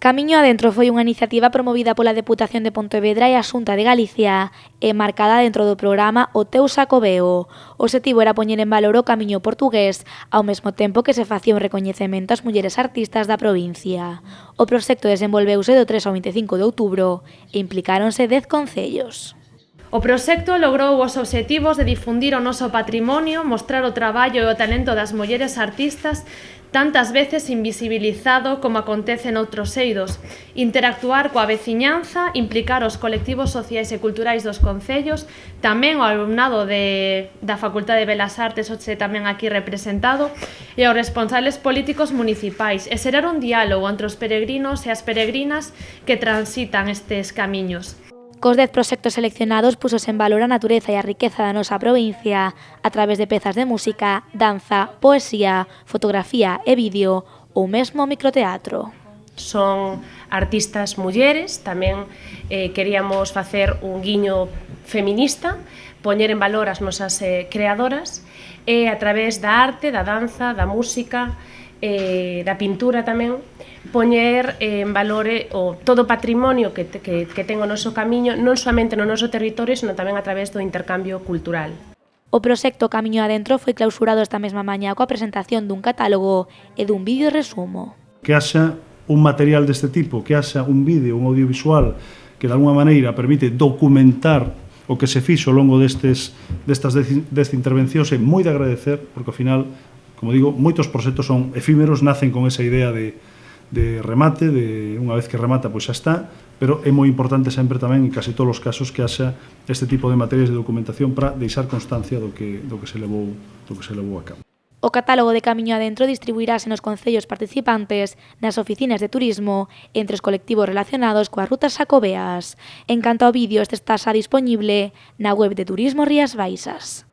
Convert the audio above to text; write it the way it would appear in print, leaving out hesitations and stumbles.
Camiño Adentro foi unha iniciativa promovida pola Deputación de Pontevedra e a Xunta de Galicia e marcada dentro do programa O Teu Xacobeo. O obxectivo era poñer en valor o camiño portugués ao mesmo tempo que se facía un recoñecemento ás mulleres artistas da provincia. O proxecto desenvolveuse do 3 ao 25 de outubro e implicáronse 10 concellos. O proxecto logrou os obxectivos de difundir o noso patrimonio, mostrar o traballo e o talento das mulleres artistas tantas veces invisibilizado como acontece noutros eidos, interactuar coa veciñanza, implicar os colectivos sociais e culturais dos concellos, tamén o alumnado da Facultade de Belas Artes, hoxe tamén aquí representado, e os responsables políticos municipais, e xerar un diálogo entre os peregrinos e as peregrinas que transitan estes camiños. Cos 10 proxectos seleccionados púxose en valor a natureza e a riqueza da nosa provincia a través de pezas de música, danza, poesía, fotografía e vídeo ou mesmo microteatro. Son artistas mulleres, tamén queríamos facer un guiño feminista, poñer en valor as nosas creadoras e a través da arte, da danza, da música, da pintura tamén, poñer en valor todo o patrimonio que ten o noso camiño, non somente no noso territorio, senón tamén a través do intercambio cultural. O proxecto Camiño Adentro foi clausurado esta mesma mañá coa presentación dun catálogo e dun vídeo resumo. Que haxa un material deste tipo, que haxa un vídeo, un audiovisual que de alguma maneira permite documentar o que se fixo ao longo destas 10 intervencións é moi de agradecer, porque ao final, como digo, moitos proxectos son efímeros, nacen con esa idea de remate, de unha vez que remata, pois xa está, pero é moi importante sempre tamén, en casi todos os casos, que haxa este tipo de materiais de documentación para deixar constancia do que se levou a cabo. O catálogo de Camiño Adentro distribuirase nos concellos participantes, nas oficinas de turismo, entre os colectivos relacionados coas rutas xacobeas. En canto ao vídeo, este está xa disponible na web de Turismo Rías Baixas.